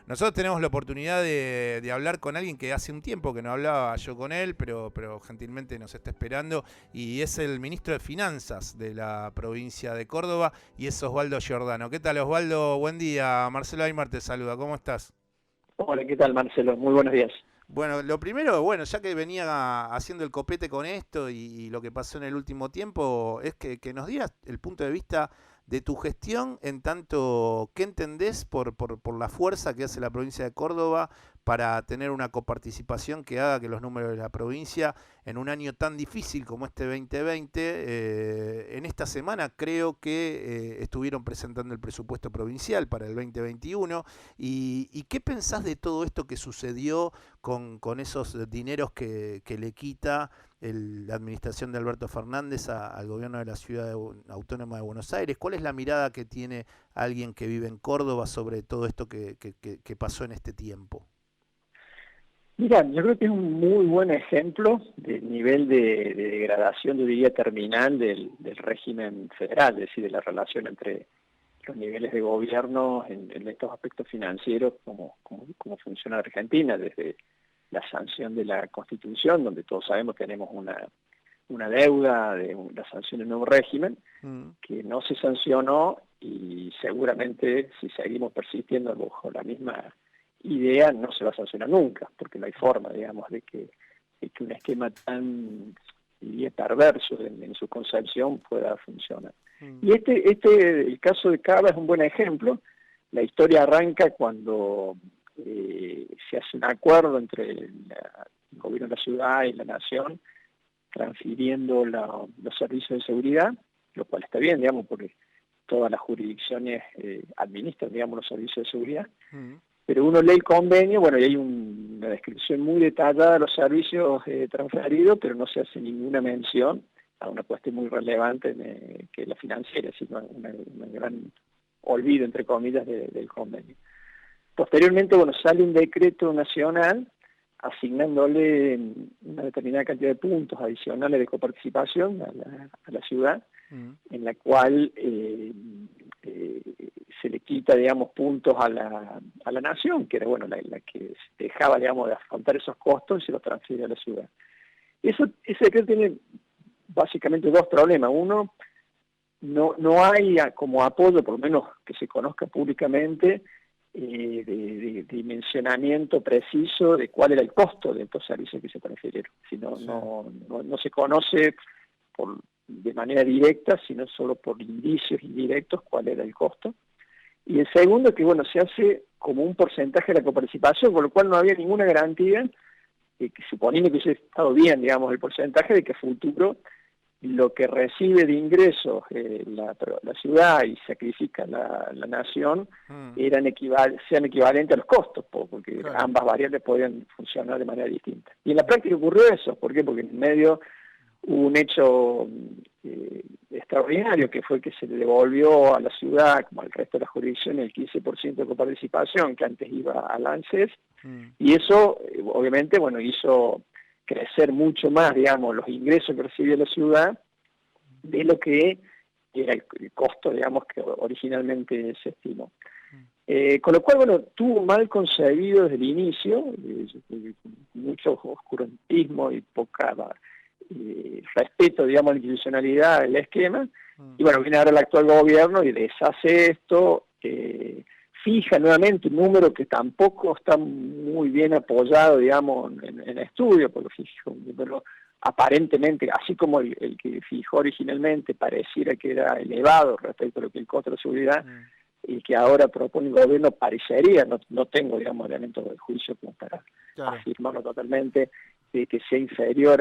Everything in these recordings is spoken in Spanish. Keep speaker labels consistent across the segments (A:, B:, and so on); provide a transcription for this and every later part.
A: Nosotros tenemos la oportunidad de hablar con alguien que hace un tiempo que no hablaba yo con él, pero gentilmente nos está esperando, y es el ministro de Finanzas de la provincia de Córdoba, y es Osvaldo Giordano. ¿Qué tal, Osvaldo? Buen día. Marcelo Aymar te saluda. ¿Cómo estás?
B: Hola, ¿qué tal, Marcelo? Muy buenos días.
A: Bueno, lo primero, bueno, ya que venía haciendo el copete con esto y lo que pasó en el último tiempo, es que nos dieras el punto de vista de tu gestión en tanto qué entendés por la fuerza que hace la provincia de Córdoba para tener una coparticipación que haga que los números de la provincia en un año tan difícil como este 2020, en esta semana creo que estuvieron presentando el presupuesto provincial para el 2021 y qué pensás de todo esto que sucedió con esos dineros que le quita la administración de Alberto Fernández al gobierno de la ciudad autónoma de Buenos Aires. ¿Cuál es la mirada que tiene alguien que vive en Córdoba sobre todo esto que pasó en este tiempo?
B: Mira, yo creo que es un muy buen ejemplo del nivel de degradación, yo diría, terminal del régimen federal, es decir, de la relación entre los niveles de gobierno en estos aspectos financieros, como funciona Argentina, desde la sanción de la Constitución, donde todos sabemos que tenemos una deuda de la sanción del nuevo régimen,
A: Mm.
B: que no se sancionó y seguramente si seguimos persistiendo bajo la misma idea no se va a sancionar nunca, porque no hay forma, digamos, de que un esquema tan, diría, perverso en su concepción pueda funcionar.
A: Mm.
B: Y el caso de Cava es un buen ejemplo. La historia arranca cuando se hace un acuerdo entre el gobierno de la ciudad y la nación transfiriendo los servicios de seguridad, lo cual está bien, digamos, porque todas las jurisdicciones administran, digamos, los servicios de seguridad,
A: Mm.
B: pero uno lee el convenio, bueno, y hay una descripción muy detallada de los servicios transferidos, pero no se hace ninguna mención a una cuestión muy relevante que es la financiera, sino un gran olvido, entre comillas, del convenio. Posteriormente, bueno, sale un decreto nacional asignándole una determinada cantidad de puntos adicionales de coparticipación a la ciudad,
A: Mm.
B: en la cual se le quita, digamos, puntos a la nación, que era, bueno, la que dejaba, digamos, de afrontar esos costos y se los transfiere a la ciudad. Ese decreto tiene básicamente dos problemas. Uno, no hay como apoyo, por lo menos que se conozca públicamente, de dimensionamiento preciso de cuál era el costo de estos servicios que se transfirieron. Si
A: Sí.
B: no se conoce de manera directa, sino solo por indicios indirectos cuál era el costo. Y el segundo, que bueno, se hace como un porcentaje de la coparticipación, con lo cual no había ninguna garantía, que suponiendo que hubiese estado bien, digamos, el porcentaje, de que a futuro lo que recibe de ingresos la ciudad y sacrifica la nación
A: Mm.
B: sean equivalentes a los costos, porque
A: Claro.
B: ambas variables podían funcionar de manera distinta. Y en la práctica ocurrió eso. ¿Por qué? Porque en medio hubo un hecho extraordinario, que fue que se le devolvió a la ciudad, como al resto de las jurisdicciones, el 15% de coparticipación que antes iba al ANSES,
A: Mm.
B: y eso, obviamente, bueno, hizo crecer mucho más, digamos, los ingresos que recibía la ciudad de lo que era el costo, digamos, que originalmente se estimó.
A: Mm.
B: Con lo cual, bueno, tuvo mal concebido desde el inicio, mucho oscurantismo y poca respeto, digamos, a la institucionalidad del esquema,
A: Mm.
B: y bueno, viene ahora el actual gobierno y deshace esto, fija nuevamente un número que tampoco está muy bien apoyado, digamos, en estudio, porque fija un número aparentemente, así como el que fijó originalmente, pareciera que era elevado respecto a lo que el costo de seguridad,
A: Mm.
B: y que ahora propone el gobierno parecería, no tengo, digamos, elementos de juicio como para
A: Claro.
B: afirmarlo totalmente, de que sea inferior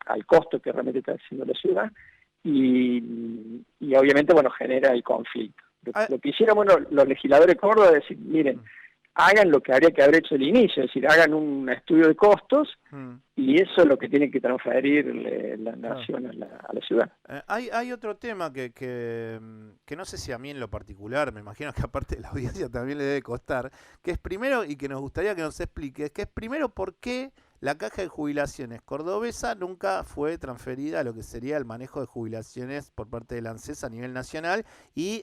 B: al costo que realmente está haciendo la ciudad, y obviamente, bueno, genera el conflicto.
A: Ah.
B: Lo que hicieron, bueno, los legisladores de Córdoba es decir, miren, hagan lo que habría que haber hecho al inicio, es decir, hagan un estudio de costos,
A: Mm.
B: y eso es lo que tiene que transferir la
A: Claro.
B: nación a la ciudad.
A: Hay otro tema que no sé si a mí en lo particular, me imagino que aparte de la audiencia también le debe costar, que es primero, y que nos gustaría que nos expliques, que es primero por qué la caja de jubilaciones cordobesa nunca fue transferida a lo que sería el manejo de jubilaciones por parte del ANSES a nivel nacional y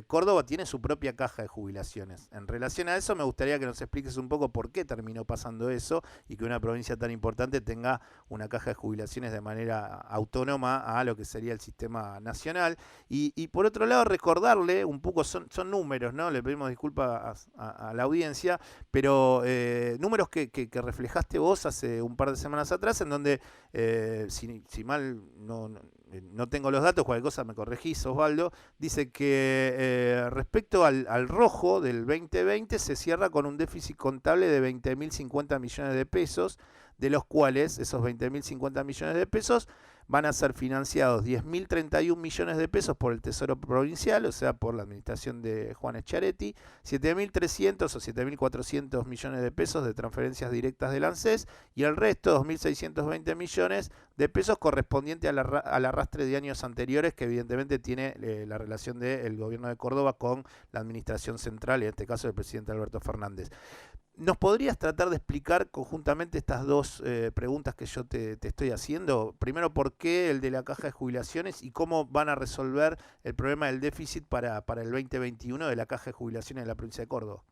A: Córdoba tiene su propia caja de jubilaciones. En relación a eso me gustaría que nos expliques un poco por qué terminó pasando eso y que una provincia tan importante tenga una caja de jubilaciones de manera autónoma a lo que sería el sistema nacional. Y por otro lado, recordarle un poco, son números, ¿no? Le pedimos disculpas a la audiencia, pero números que reflejaste vos hace un par de semanas atrás, en donde, si mal no tengo los datos, cualquier cosa me corregís, Osvaldo, dice que respecto al rojo del 2020 se cierra con un déficit contable de 20.050 millones de pesos, de los cuales esos 20.050 millones de pesos van a ser financiados 10.031 millones de pesos por el Tesoro Provincial, o sea, por la administración de Juan Schiaretti, 7.300 o 7.400 millones de pesos de transferencias directas del ANSES y el resto, 2.620 millones de pesos correspondiente al arrastre de años anteriores que evidentemente tiene la relación del gobierno de Córdoba con la administración central y en este caso el presidente Alberto Fernández. ¿Nos podrías tratar de explicar conjuntamente estas dos preguntas que yo te estoy haciendo? Primero, ¿por qué el de la caja de jubilaciones y cómo van a resolver el problema del déficit para el 2021 de la caja de jubilaciones de la provincia de Córdoba?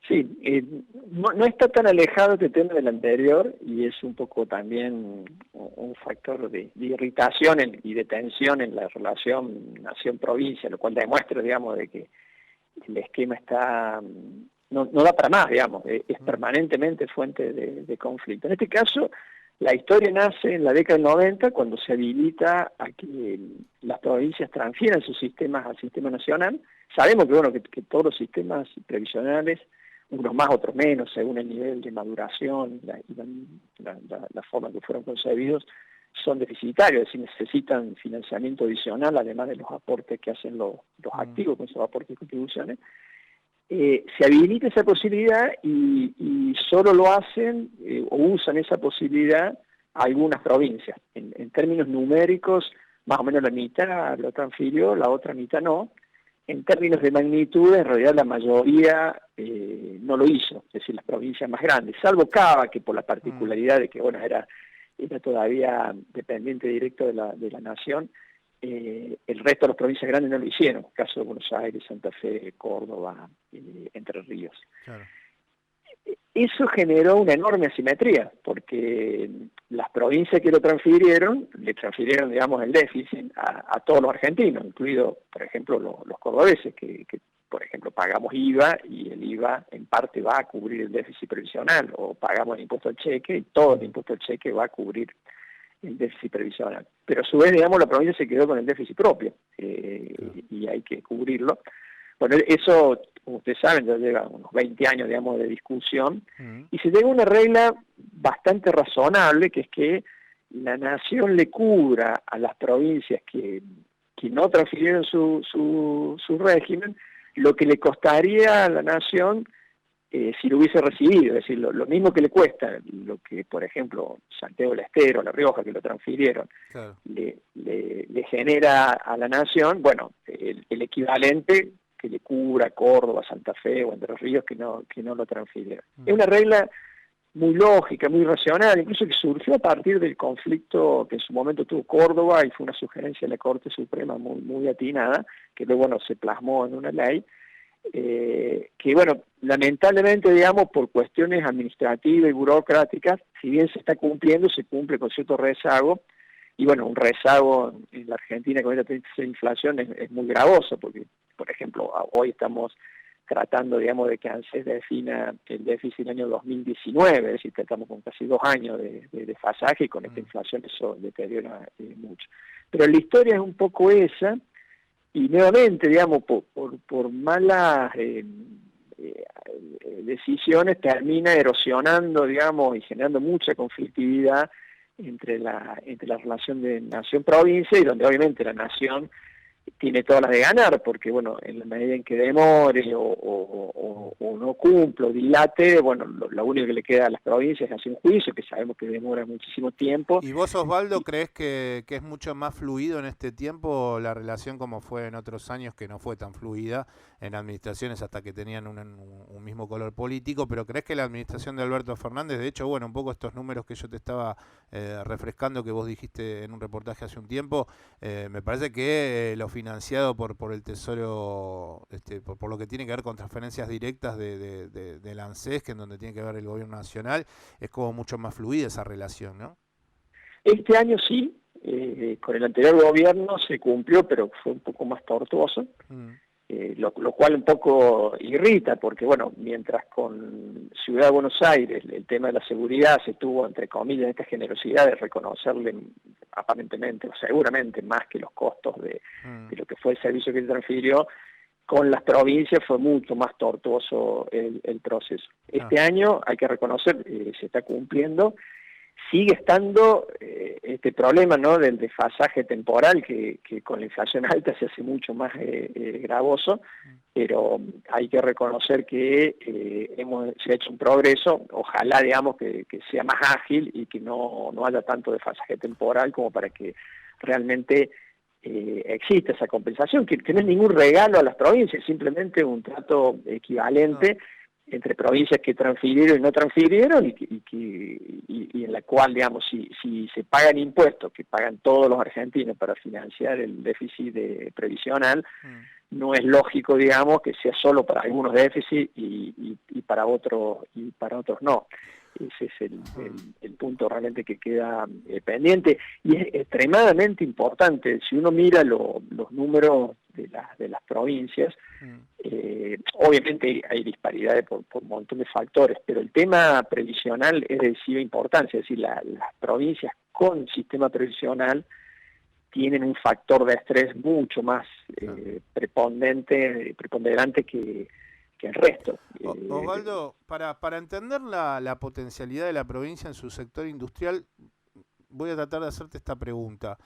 B: Sí, no está tan alejado este tema del anterior y es un poco también un factor de irritación y de tensión en la relación nación-provincia, lo cual demuestra, digamos, de que el esquema está... No da para más, digamos, es permanentemente fuente de conflicto. En este caso, la historia nace en la década del 90, cuando se habilita a que las provincias transfieran sus sistemas al sistema nacional. Sabemos que, bueno, que todos los sistemas previsionales, unos más, otros menos, según el nivel de maduración y la forma en que fueron concebidos, son deficitarios, es decir, necesitan financiamiento adicional, además de los aportes que hacen los activos con esos aportes y contribuciones. Se habilita esa posibilidad y solo lo hacen o usan esa posibilidad algunas provincias. En términos numéricos, más o menos la mitad lo transfirió, la otra mitad no. En términos de magnitud, en realidad la mayoría no lo hizo, es decir, las provincias más grandes, salvo Cava, que por la particularidad de que bueno era todavía dependiente directo de la nación. El resto de las provincias grandes no lo hicieron, caso de Buenos Aires, Santa Fe, Córdoba, Entre Ríos. Claro. Eso generó una enorme asimetría, porque las provincias que lo transfirieron, le transfirieron, digamos, el déficit a todos los argentinos, incluidos, por ejemplo, los cordobeses, que, por ejemplo, pagamos IVA y el IVA en parte va a cubrir el déficit previsional, o pagamos el impuesto al cheque y todo el impuesto al cheque va a cubrir el déficit previsional. Pero a su vez, digamos, la provincia se quedó con el déficit propio y hay que cubrirlo. Bueno, eso, como ustedes saben, ya lleva unos 20 años, digamos, de discusión y se llega a una regla bastante razonable, que es que la nación le cubra a las provincias que no transfirieron su régimen lo que le costaría a la nación si lo hubiese recibido, es decir, lo mismo que le cuesta, lo que, por ejemplo, Santiago del Estero, La Rioja, que lo transfirieron, claro, le genera a la nación, bueno, el equivalente que le cubra Córdoba, Santa Fe o Entre Ríos que no lo transfirieron. Es una regla muy lógica, muy racional, incluso que surgió a partir del conflicto que en su momento tuvo Córdoba y fue una sugerencia de la Corte Suprema muy atinada, que luego, bueno, se plasmó en una ley, que bueno, lamentablemente, digamos, por cuestiones administrativas y burocráticas, si bien se está cumpliendo, se cumple con cierto rezago, y bueno, un rezago en la Argentina con esta inflación es muy gravoso, porque, por ejemplo, hoy estamos tratando, digamos, de que ANSES defina el déficit del año 2019, es decir, estamos con casi 2 años de desfasaje y con esta inflación eso deteriora mucho. Pero la historia es un poco esa. Y nuevamente, digamos, por malas decisiones termina erosionando, digamos, y generando mucha conflictividad entre la relación de nación-provincia, y donde obviamente la nación tiene todas las de ganar, porque bueno, en la medida en que demore o no cumpla o dilate, bueno, lo único que le queda a las provincias es hacer un juicio, que sabemos que demora muchísimo tiempo.
A: ¿Y vos, Osvaldo, crees que es mucho más fluido en este tiempo la relación como fue en otros años, que no fue tan fluida, en administraciones hasta que tenían un mismo color político, pero ¿crees que la administración de Alberto Fernández, de hecho, bueno, un poco estos números que yo te estaba refrescando, que vos dijiste en un reportaje hace un tiempo, me parece que lo financiado por el Tesoro, por lo que tiene que ver con transferencias directas del ANSES, que en donde tiene que ver el gobierno nacional, es como mucho más fluida esa relación, ¿no?
B: Este año sí, con el anterior gobierno se cumplió, pero fue un poco más tortuoso, lo cual un poco irrita, porque bueno, mientras con Ciudad de Buenos Aires el tema de la seguridad se tuvo, entre comillas, esta generosidad de reconocerle aparentemente, o seguramente más que los costos de lo que fue el servicio que se transfirió, con las provincias fue mucho más tortuoso el proceso. Este año, hay que reconocer, se está cumpliendo. Sigue estando este problema, ¿no?, del desfasaje temporal que con la inflación alta se hace mucho más gravoso, pero hay que reconocer que se ha hecho un progreso. Ojalá, digamos, que sea más ágil y que no haya tanto desfasaje temporal como para que realmente exista esa compensación, que no es ningún regalo a las provincias, simplemente un trato equivalente entre provincias que transfirieron y no transfirieron, y en la cual, digamos, si se pagan impuestos que pagan todos los argentinos para financiar el déficit previsional, no es lógico, digamos, que sea solo para algunos déficits y para otros no. Ese es el punto realmente que queda pendiente, y es extremadamente importante. Si uno mira los números de las provincias, obviamente hay disparidades por un montón de factores, pero el tema previsional es de decisiva importancia. Es decir, las provincias con sistema previsional tienen un factor de estrés mucho más preponderante que el resto.
A: Osvaldo, para entender la potencialidad de la provincia en su sector industrial, voy a tratar de hacerte esta pregunta.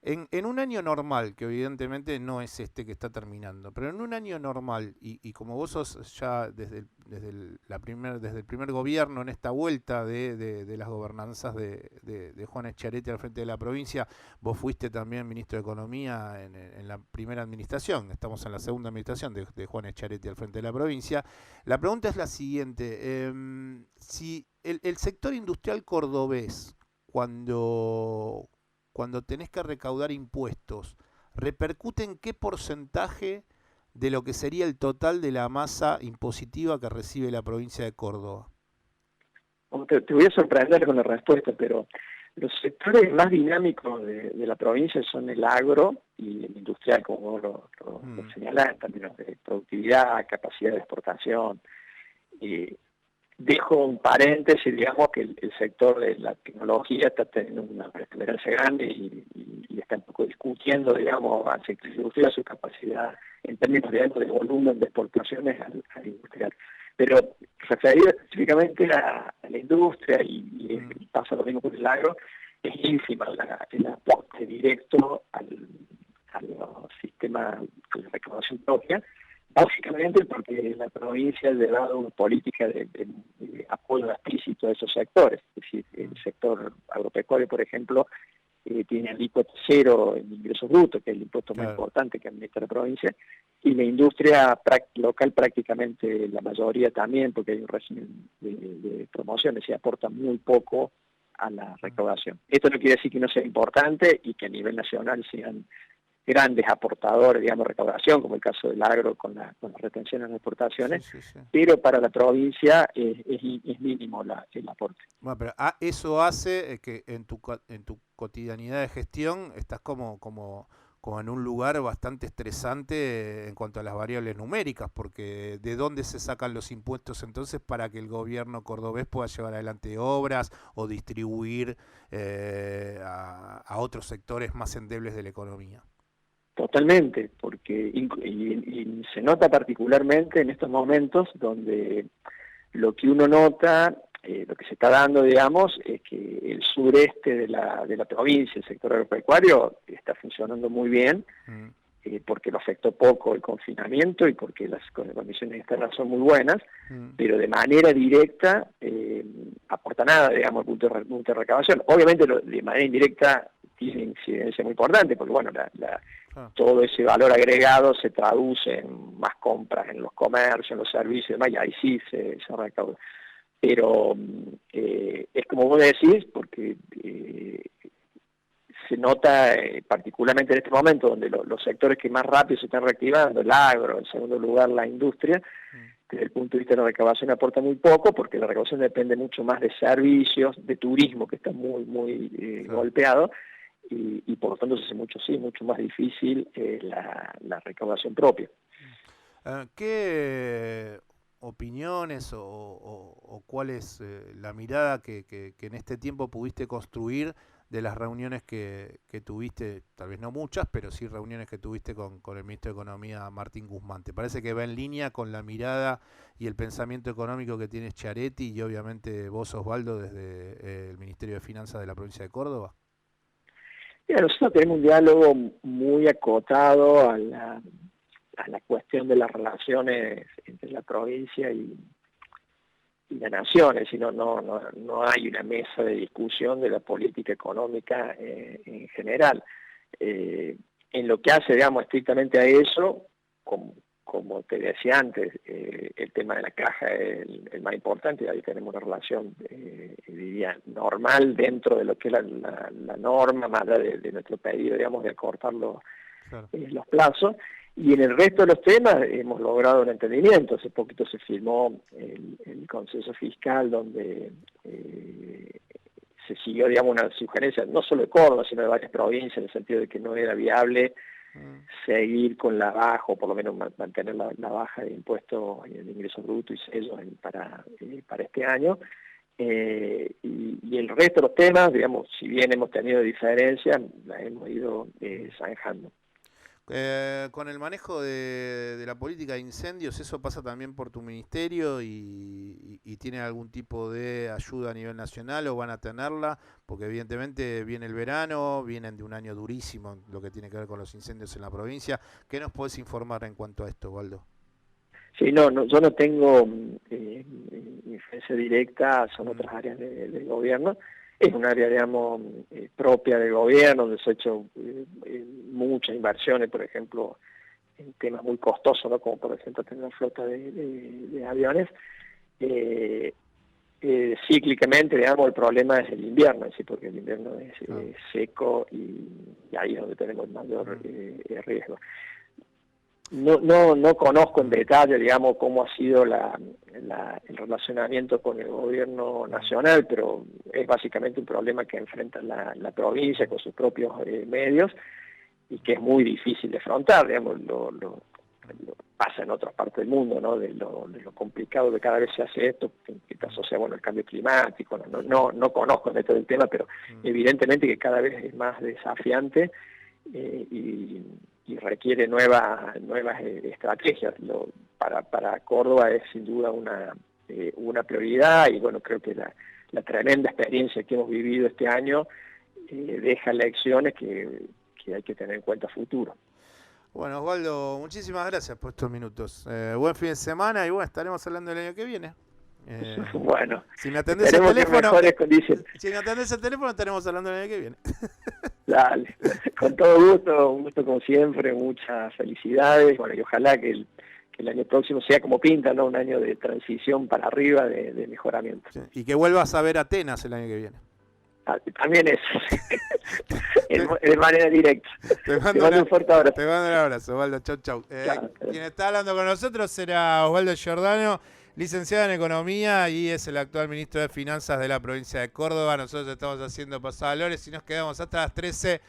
A: En un año normal, que evidentemente no es este que está terminando, pero en un año normal, y como vos sos ya desde el primer gobierno en esta vuelta de las gobernanzas de Juan Schiaretti al frente de la provincia, vos fuiste también ministro de Economía en la primera administración, estamos en la segunda administración de Juan Schiaretti al frente de la provincia. La pregunta es la siguiente, si el sector industrial cordobés, cuando tenés que recaudar impuestos, ¿repercute en qué porcentaje de lo que sería el total de la masa impositiva que recibe la provincia de Córdoba?
B: Te voy a sorprender con la respuesta, pero los sectores más dinámicos de la provincia son el agro y el industrial, como vos lo señalás, en términos de productividad, capacidad de exportación. Dejo un paréntesis, digamos, que el sector de la tecnología está teniendo una perseverancia grande y está un poco discutiendo, digamos, al sector industrial su capacidad en términos de volumen de exportaciones al industrial. Pero referido específicamente a la industria, y pasa lo mismo con el agro, es ínfima el aporte directo al sistema de recaudación propia, básicamente porque la provincia ha llevado una política de apoyo explícito a esos sectores. Es decir, el sector agropecuario, por ejemplo, tiene alícuota cero en ingresos brutos, que es el impuesto más importante que administra la provincia, y la industria local prácticamente la mayoría también, porque hay un régimen de promociones y aporta muy poco a la recaudación. Esto no quiere decir que no sea importante y que a nivel nacional sean grandes aportadores, digamos, recaudación, como el caso del agro con las retenciones de exportaciones, pero para la provincia es mínimo el aporte.
A: Bueno, pero eso hace que en tu cotidianidad de gestión estás como en un lugar bastante estresante en cuanto a las variables numéricas, porque ¿de dónde se sacan los impuestos entonces para que el gobierno cordobés pueda llevar adelante obras o distribuir a otros sectores más endebles de la economía?
B: Totalmente, porque y se nota particularmente en estos momentos donde lo que uno nota, lo que se está dando, digamos, es que el sureste de la provincia, el sector agropecuario, está funcionando muy bien, porque lo afectó poco el confinamiento y porque las condiciones externas son muy buenas, pero de manera directa aporta nada, digamos, al punto de recaudación. Obviamente de manera indirecta tiene incidencia muy importante, porque bueno, todo ese valor agregado se traduce en más compras en los comercios, en los servicios y demás, y ahí sí se recauda. Pero es como vos decís, porque se nota particularmente en este momento, donde los sectores que más rápido se están reactivando, el agro, en segundo lugar la industria, desde el punto de vista de la recaudación aporta muy poco, porque la recaudación depende mucho más de servicios, de turismo, que está muy golpeado, y por lo tanto se hace mucho más difícil la recaudación propia.
A: ¿Qué opiniones o cuál es la mirada que en este tiempo pudiste construir de las reuniones que tuviste, tal vez no muchas, pero sí reuniones que tuviste con el ministro de Economía, Martín Guzmán? ¿Te parece que va en línea con la mirada y el pensamiento económico que tiene Schiaretti y obviamente vos, Osvaldo, desde el Ministerio de Finanzas de la provincia de Córdoba?
B: Mira, nosotros tenemos un diálogo muy acotado a la cuestión de las relaciones entre la provincia y la nación, es decir, no hay una mesa de discusión de la política económica en general. En lo que hace, digamos, estrictamente a eso, como te decía antes, el tema de la caja es el más importante, y ahí tenemos una relación, diría, normal dentro de lo que es la norma, más allá de nuestro pedido, digamos, de acortar los plazos. Y en el resto de los temas hemos logrado un entendimiento. Hace poquito se firmó el consenso fiscal, donde se siguió, digamos, una sugerencia, no solo de Córdoba, sino de varias provincias, en el sentido de que no era viable seguir con la baja, o por lo menos mantener la baja de impuestos de ingresos brutos y sellos para este año. Y el resto de los temas, digamos, si bien hemos tenido diferencias, las hemos ido zanjando.
A: Con el manejo de la política de incendios, ¿eso pasa también por tu ministerio y tiene algún tipo de ayuda a nivel nacional o van a tenerla? Porque evidentemente viene el verano, vienen de un año durísimo en lo que tiene que ver con los incendios en la provincia. ¿Qué nos podés informar en cuanto a esto, Waldo?
B: Sí, yo no tengo influencia directa, son otras áreas del gobierno. Es un área, digamos, propia del gobierno, donde se ha hecho muchas inversiones, por ejemplo, en temas muy costosos, ¿no? Como por ejemplo tener una flota de aviones. Cíclicamente, digamos, el problema es el invierno, es decir, porque el invierno es seco y ahí es donde tenemos el mayor riesgo. No conozco en detalle, digamos, cómo ha sido el relacionamiento con el gobierno nacional, pero es básicamente un problema que enfrenta la provincia con sus propios medios y que es muy difícil de afrontar, digamos, lo pasa en otras partes del mundo, ¿no? De lo complicado que cada vez se hace esto, que está asociado, bueno, al cambio climático. No conozco en detalle el tema, pero evidentemente que cada vez es más desafiante y requiere nuevas estrategias. Para Córdoba es sin duda una prioridad, y bueno, creo que la tremenda experiencia que hemos vivido este año deja lecciones que hay que tener en cuenta a futuro.
A: Bueno, Osvaldo, muchísimas gracias por estos minutos. Buen fin de semana y bueno, estaremos hablando el año que viene.
B: Bueno,
A: si me atendés el teléfono, estaremos hablando el año que viene.
B: Dale, con todo gusto, un gusto como siempre, muchas felicidades, bueno, y ojalá que el año próximo sea como pinta, ¿no? Un año de transición para arriba, de mejoramiento.
A: Sí, y que vuelvas a ver Atenas el año que viene.
B: También eso, de manera directa.
A: Te mando un fuerte abrazo. Te mando un abrazo, Osvaldo. Chau. Quien está hablando con nosotros era Osvaldo Giordano, licenciado en Economía y es el actual ministro de Finanzas de la provincia de Córdoba. Nosotros estamos haciendo Pasavalores y nos quedamos hasta las 13